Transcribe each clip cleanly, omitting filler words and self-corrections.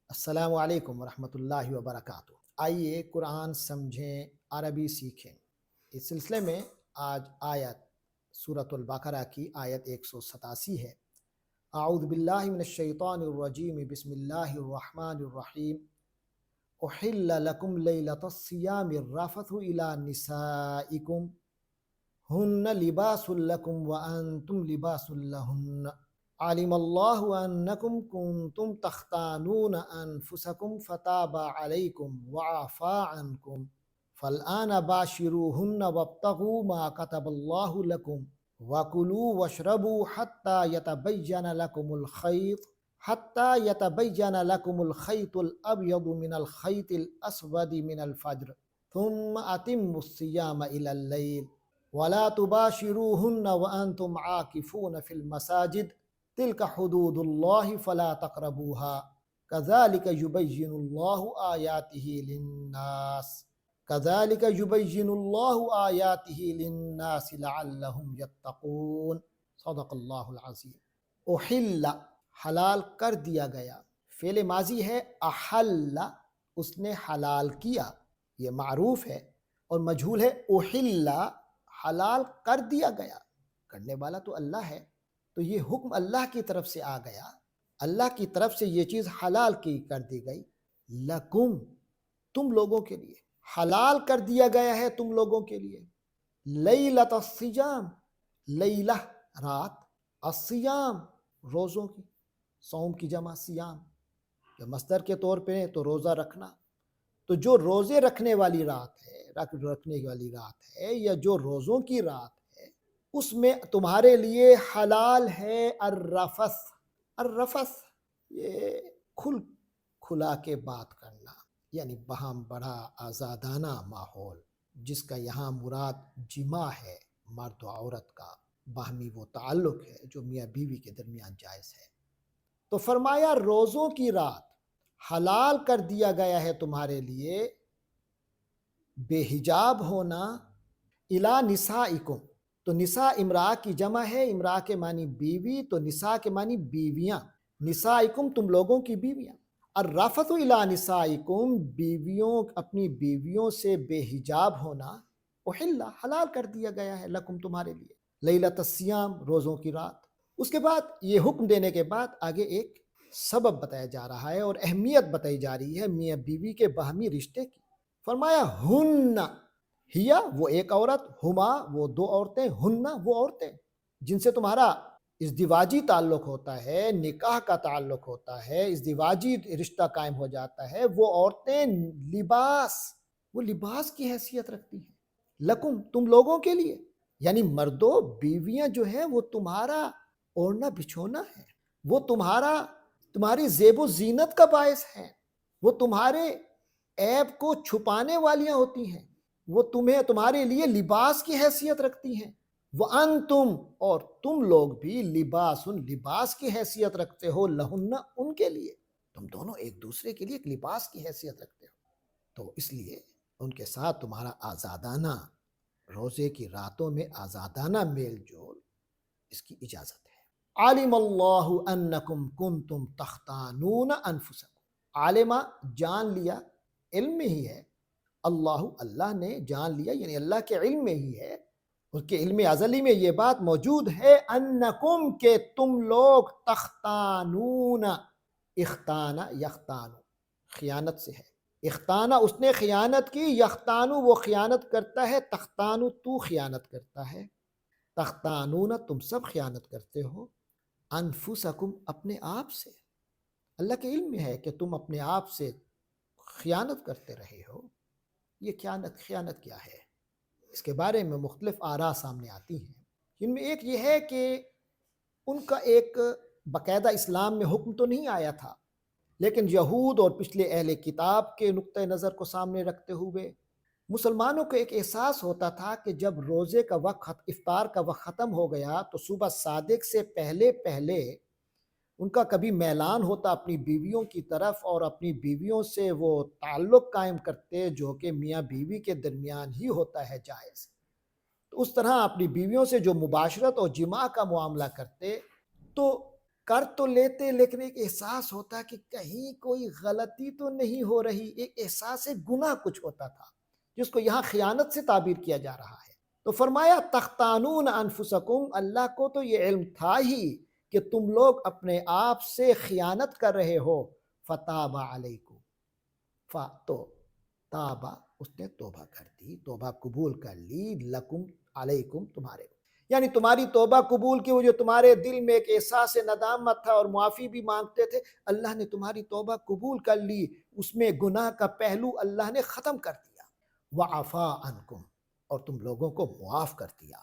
السلام علیکم ورحمۃ اللہ وبرکاتہ۔ آئیے قرآن سمجھیں، عربی سیکھیں۔ اس سلسلے میں آج آیت سورۃ البقرہ کی آیت 187 ہے۔ اعوذ باللہ من الشیطان الرجیم، بسم اللہ الرحمن الرحیم۔ احل لکم لیلۃ الصیام الرفث الی نسائکم ہن لباس لکم وانتم لباس لہن علم اللہ انکم کنتم تختانون انفسکم فتاب علیکم وعفا عنکم فالآن باشروہن وابتغوا ما کتب اللہ لکم وکلوا واشربوا حتی یتبین لکم الخیط الابیض من الخیط الاسود من الفجر ثم اتموا الصیام الی اللیل ولا تباشروہن وانتم عاکفون فی المساجد تلک حدود اللہ فلا تقربوها کذالک یبین اللہ آیاتہ للناس لعلہم یتقون۔ صدق اللہ العظیم۔ احل حلال کر دیا گیا، فعل ماضی ہے احل، اس نے حلال کیا، یہ معروف ہے، اور مجہول ہے احل، حلال کر دیا گیا، کرنے والا تو اللہ ہے، تو یہ حکم اللہ کی طرف سے آ گیا، اللہ کی طرف سے یہ چیز حلال کی کر دی گئی، لکم تم لوگوں کے لیے، حلال کر دیا گیا ہے تم لوگوں کے لیے، لیلۃ الصیام، لیلہ رات، الصیام روزوں کی، صوم کی جمع سیام، یا مصدر کے طور پہ تو روزہ رکھنا، تو جو روزے رکھنے والی رات ہے یا جو روزوں کی رات ہے، اس میں تمہارے لیے حلال ہے الرفث۔ الرفث یہ کھلا کے بات کرنا، یعنی بہم بڑا آزادانہ ماحول، جس کا یہاں مراد جماع ہے، مرد و عورت کا باہمی وہ تعلق ہے جو میاں بیوی کے درمیان جائز ہے۔ تو فرمایا روزوں کی رات حلال کر دیا گیا ہے تمہارے لیے بے حجاب ہونا، الا نسائکم، تو نساء امرأہ کی جمع ہے، امرأہ کے معنی بیوی، تو نساء کے معنی بیویاں، نسائکم تم لوگوں کی بیویاں، الرفث الی نسائکم بیویوں، اپنی بیویوں سے بے حجاب ہونا، احل حلال کر دیا گیا ہے لکم تمہارے لیے، لیلۃ الصیام روزوں کی رات۔ اس کے بعد یہ حکم دینے کے بعد آگے ایک سبب بتایا جا رہا ہے اور اہمیت بتائی جا رہی ہے میاں بیوی کے باہمی رشتے کی۔ فرمایا ہن، ہیا وہ ایک عورت، ہما وہ دو عورتیں، ہن وہ عورتیں جن سے تمہارا ازدواجی تعلق ہوتا ہے، نکاح کا تعلق ہوتا ہے، ازدواجی رشتہ قائم ہو جاتا ہے، وہ عورتیں لباس، وہ لباس کی حیثیت رکھتی ہیں، لکم تم لوگوں کے لیے، یعنی مردوں بیویاں جو ہیں وہ تمہارا اوڑھنا بچھونا ہے، وہ تمہاری زیب و زینت کا باعث ہے، وہ تمہارے عیب کو چھپانے والیاں ہوتی ہیں، وہ تمہارے لیے لباس کی حیثیت رکھتی ہیں، وَأَنْتُمْ اور تم لوگ بھی لباس کی حیثیت رکھتے ہو، لہن ان کے لیے، تم دونوں ایک دوسرے کے لیے ایک لباس کی حیثیت رکھتے ہو، تو اس لیے ان کے ساتھ تمہارا آزادانہ روزے کی راتوں میں آزادانہ میل جول اس کی اجازت ہے۔ عالم اللہ انکم کنتم تختانون انفسکم، عالمہ جان لیا، علم میں ہی ہے، اللہ نے جان لیا، یعنی اللہ کے علم میں ہی ہے، اس کے علم ازلی میں یہ بات موجود ہے، انکم کہ تم لوگ تختانون، اختانہ یختانو خیانت سے ہے، اختانہ اس نے خیانت کی، یختانو وہ خیانت کرتا ہے، تختانو تو خیانت کرتا ہے، تختانون تم سب خیانت کرتے ہو، انفسکم اپنے آپ سے، اللہ کے علم میں ہے کہ تم اپنے آپ سے خیانت کرتے رہے ہو۔ یہ خیانت کیا ہے، اس کے بارے میں مختلف آراء سامنے آتی ہیں، جن میں ایک یہ ہے کہ ان کا ایک باقاعدہ اسلام میں حکم تو نہیں آیا تھا، لیکن یہود اور پچھلے اہل کتاب کے نقطہ نظر کو سامنے رکھتے ہوئے مسلمانوں کو ایک احساس ہوتا تھا کہ جب روزے کا وقت، افطار کا وقت ختم ہو گیا تو صبح صادق سے پہلے ان کا کبھی میلان ہوتا اپنی بیویوں کی طرف، اور اپنی بیویوں سے وہ تعلق قائم کرتے جو کہ میاں بیوی کے درمیان ہی ہوتا ہے جائز، تو اس طرح اپنی بیویوں سے جو مباشرت اور جماع کا معاملہ کرتے، تو کر تو لیتے لیکن ایک احساس ہوتا کہ کہیں کوئی غلطی تو نہیں ہو رہی، ایک احساس گناہ کچھ ہوتا تھا جس کو یہاں خیانت سے تعبیر کیا جا رہا ہے۔ تو فرمایا تختانون انفسکم، اللہ کو تو یہ علم تھا ہی کہ تم لوگ اپنے آپ سے خیانت کر رہے ہو، فتاب علیکم، تو تابا اس نے توبہ کر دی، توبہ قبول کر لی، لکم علیکم تمہارے، یعنی تمہاری توبہ قبول کی، وہ جو تمہارے دل میں ایک احساس ندامت تھا اور معافی بھی مانگتے تھے، اللہ نے تمہاری توبہ قبول کر لی، اس میں گناہ کا پہلو اللہ نے ختم کر دیا، وعفا عنکم، اور تم لوگوں کو معاف کر دیا،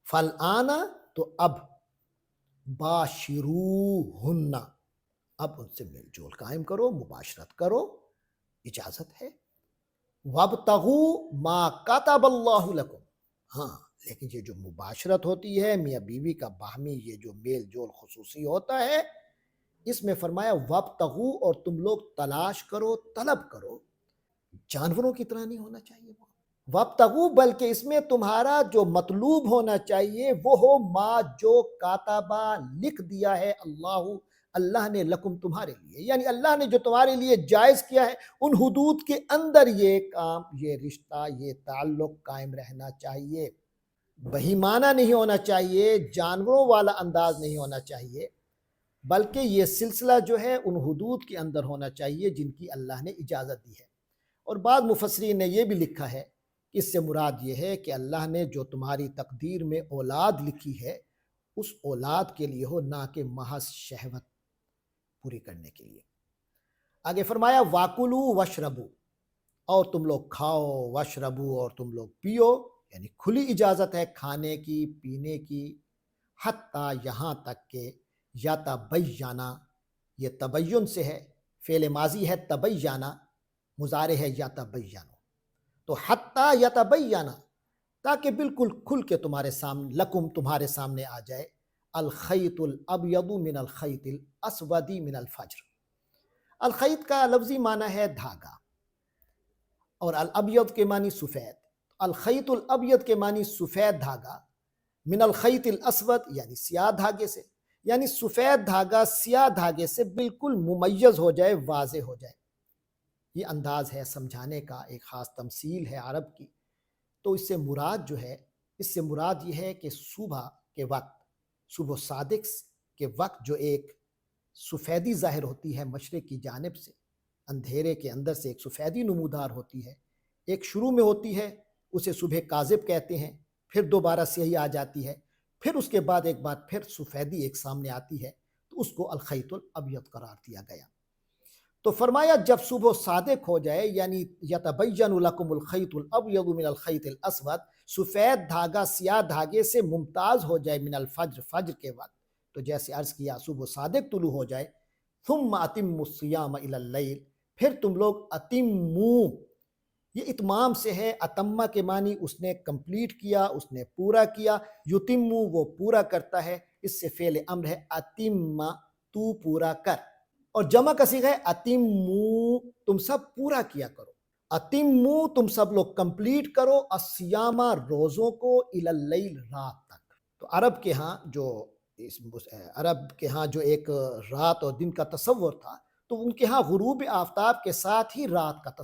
فالآن، تو اب باشروہن، اب ان سے میل جول قائم کرو، مباشرت کرو، اجازت ہے، وابتغوا ما کتب اللہ لکم، ہاں لیکن یہ جو مباشرت ہوتی ہے میاں بیوی کا باہمی یہ جو میل جول خصوصی ہوتا ہے، اس میں فرمایا وابتغوا، اور تم لوگ تلاش کرو، طلب کرو، جانوروں کی طرح نہیں ہونا چاہیے وہ وابتغوا، بلکہ اس میں تمہارا جو مطلوب ہونا چاہیے وہ ہو ما، جو کاتبہ لکھ دیا ہے اللہ نے لکم تمہارے لیے، یعنی اللہ نے جو تمہارے لیے جائز کیا ہے ان حدود کے اندر یہ کام، یہ رشتہ، یہ تعلق قائم رہنا چاہیے، بہیمانہ نہیں ہونا چاہیے، جانوروں والا انداز نہیں ہونا چاہیے، بلکہ یہ سلسلہ جو ہے ان حدود کے اندر ہونا چاہیے جن کی اللہ نے اجازت دی ہے۔ اور بعض مفسرین نے یہ بھی لکھا ہے کہ اس سے مراد یہ ہے کہ اللہ نے جو تمہاری تقدیر میں اولاد لکھی ہے اس اولاد کے لیے ہو، نہ کہ محض شہوت پوری کرنے کے لیے۔ آگے فرمایا واکلو وشربو، اور تم لوگ کھاؤ، وشربو، اور تم لوگ پیو، یعنی کھلی اجازت ہے کھانے کی، پینے کی، حتیٰ یہاں تک کہ یتبینا، یہ تبین سے ہے، فعل ماضی ہے تبینا، مضارع ہے یتبینو، تو حتیٰ یتبینا، تاکہ بالکل کھل کے تمہارے سامنے، لکم تمہارے سامنے آ جائے، الخیط الابیض من الخیط الاسود من الفجر۔ الخیط کا لفظی معنی ہے دھاگا، اور الابیض کے معنی سفید، الخیط الابیض کے معنی سفید دھاگا، من الخیط الاسود یعنی سیاہ دھاگے سے، یعنی سفید دھاگا سیاہ دھاگے سے بالکل ممیز ہو جائے، واضح ہو جائے۔ یہ انداز ہے سمجھانے کا، ایک خاص تمثیل ہے عرب کی۔ تو اس سے مراد جو ہے، اس سے مراد یہ ہے کہ صبح کے وقت، صبح صادق کے وقت جو ایک سفیدی ظاہر ہوتی ہے مشرق کی جانب سے، اندھیرے کے اندر سے ایک سفیدی نمودار ہوتی ہے، ایک شروع میں ہوتی ہے، اسے صبح کاذب کہتے ہیں، پھر دوبارہ سیاہی آ جاتی ہے، پھر اس کے بعد ایک بار پھر سفیدی ایک سامنے آتی ہے، تو اس کو الخیط الابیض قرار دیا گیا۔ تو فرمایا جب صبح صادق ہو جائے، یعنی یتبین لکم الخیط الابیض من الخیط الاسود، سفید دھاگا سیاہ دھاگے سے ممتاز ہو جائے، من الفجر، فجر کے وقت، تو جیسے عرض کیا صبح صادق طلوع ہو جائے، ثم اتموا الصیام الی اللیل، پھر تم لوگ اتموا، یہ اتمام سے ہے، اتمہ کے معنی اس نے کمپلیٹ کیا، اس نے پورا کیا، یتمو وہ پورا کرتا ہے، اس سے فعل امر ہے اتمہ، تو پورا کر، اور جمع کا صیغہ ہے اتمو، تم سب پورا کیا کرو، اتمو تم سب لوگ کمپلیٹ کرو، الصیامہ روزوں کو، الی اللیل رات تک۔ تو عرب کے ہاں جو ایک رات اور دن کا تصور تھا، تو ان کے ہاں غروب آفتاب کے ساتھ ہی رات کا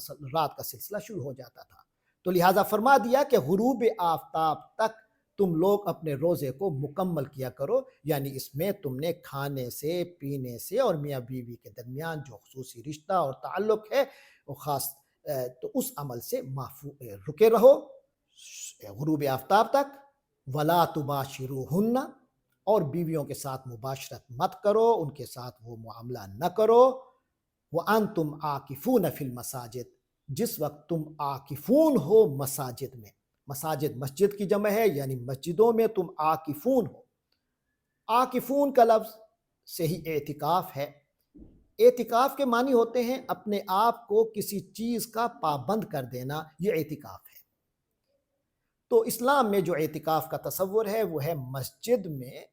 سلسلہ شروع ہو جاتا تھا، تو لہٰذا فرما دیا کہ غروب آفتاب تک تم لوگ اپنے روزے کو مکمل کیا کرو، یعنی اس میں تم نے کھانے سے، پینے سے اور میاں بیوی کے درمیان جو خصوصی رشتہ اور تعلق ہے وہ خاص، تو اس عمل سے رکے رہو غروب آفتاب تک، ولا تباشروہن، اور بیویوں کے ساتھ مباشرت مت کرو، ان کے ساتھ وہ معاملہ نہ کرو، وانتم عاکفون فی المساجد، جس وقت تم عاکفون ہو مساجد میں، مساجد مسجد کی جمع ہے، یعنی مسجدوں میں تم عاکفون ہو۔ عاکفون کا لفظ سے ہی اعتکاف ہے، اعتکاف کے معنی ہوتے ہیں اپنے آپ کو کسی چیز کا پابند کر دینا، یہ اعتکاف ہے۔ تو اسلام میں جو اعتکاف کا تصور ہے وہ ہے مسجد میں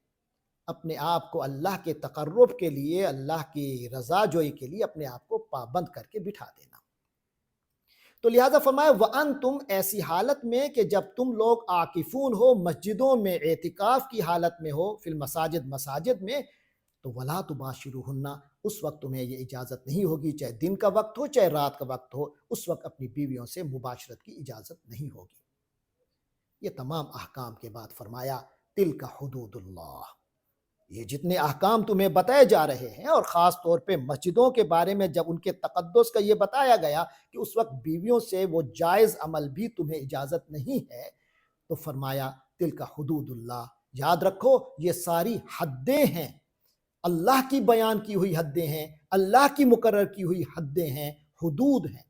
اپنے آپ کو اللہ کے تقرب کے لیے، اللہ کی رضا جوئی کے لیے اپنے آپ کو پابند کر کے بٹھا دینا۔ تو لہٰذا فرمایا وَأَنْتُمْ، ایسی حالت میں کہ جب تم لوگ عاکفون ہو، مسجدوں میں اعتکاف کی حالت میں ہو، فی المساجد، مساجد میں، تو ولا تباشروہن، اس وقت تمہیں یہ اجازت نہیں ہوگی، چاہے دن کا وقت ہو چاہے رات کا وقت ہو، اس وقت اپنی بیویوں سے مباشرت کی اجازت نہیں ہوگی۔ یہ تمام احکام کے بعد فرمایا تلک حدود اللہ، یہ جتنے احکام تمہیں بتائے جا رہے ہیں، اور خاص طور پہ مسجدوں کے بارے میں جب ان کے تقدس کا یہ بتایا گیا کہ اس وقت بیویوں سے وہ جائز عمل بھی تمہیں اجازت نہیں ہے، تو فرمایا تلک حدود اللہ، یاد رکھو یہ ساری حدیں ہیں، اللہ کی بیان کی ہوئی حدیں ہیں، اللہ کی مقرر کی ہوئی حدیں ہیں، حدود ہیں۔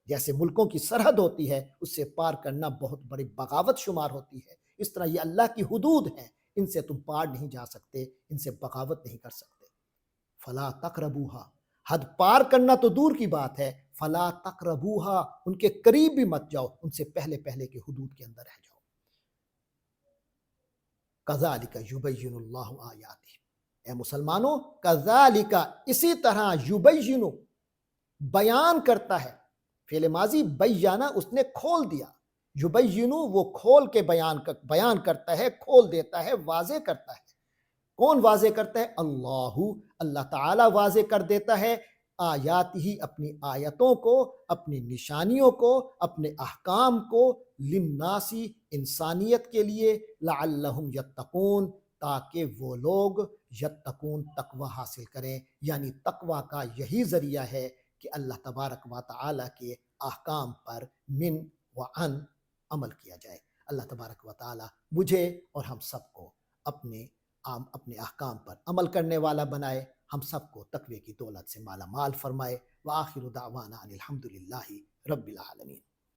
جیسے ملکوں کی سرحد ہوتی ہے، اس سے پار کرنا بہت بڑی بغاوت شمار ہوتی ہے، اس طرح یہ اللہ کی حدود ہیں، ان سے تم پار نہیں جا سکتے، ان سے بغاوت نہیں کر سکتے۔ فلا تقربوہا، حد پار کرنا تو دور کی بات ہے، فلا تقربوہا، ان کے قریب بھی مت جاؤ، ان سے پہلے پہلے کے حدود کے اندر رہ جاؤ۔ کذالک یبین اللہ آیاتہ، اے مسلمانوں، کذالک، اسی طرح، یبین، بیان کرتا ہے، فعل ماضی بیانہ، اس نے کھول دیا، یبین وہ کھول کے بیان کرتا ہے، کھول دیتا ہے، واضح کرتا ہے۔ کون واضح کرتا ہے؟ اللہ تعالی واضح کر دیتا ہے آیات ہی، اپنی آیتوں کو، اپنی نشانیوں کو، اپنے احکام کو، للناسی، انسانیت کے لیے، لعلہم یتقون، تاکہ وہ لوگ یتقون، تقوی حاصل کریں، یعنی تقوی کا یہی ذریعہ ہے کہ اللہ تبارک و تعالی کے احکام پر من و عن عمل کیا جائے۔ اللہ تبارک و تعالی مجھے اور ہم سب کو اپنے احکام پر عمل کرنے والا بنائے، ہم سب کو تقوی کی دولت سے مالا مال فرمائے۔ وآخر دعوانا ان الحمد للہ رب العالمین۔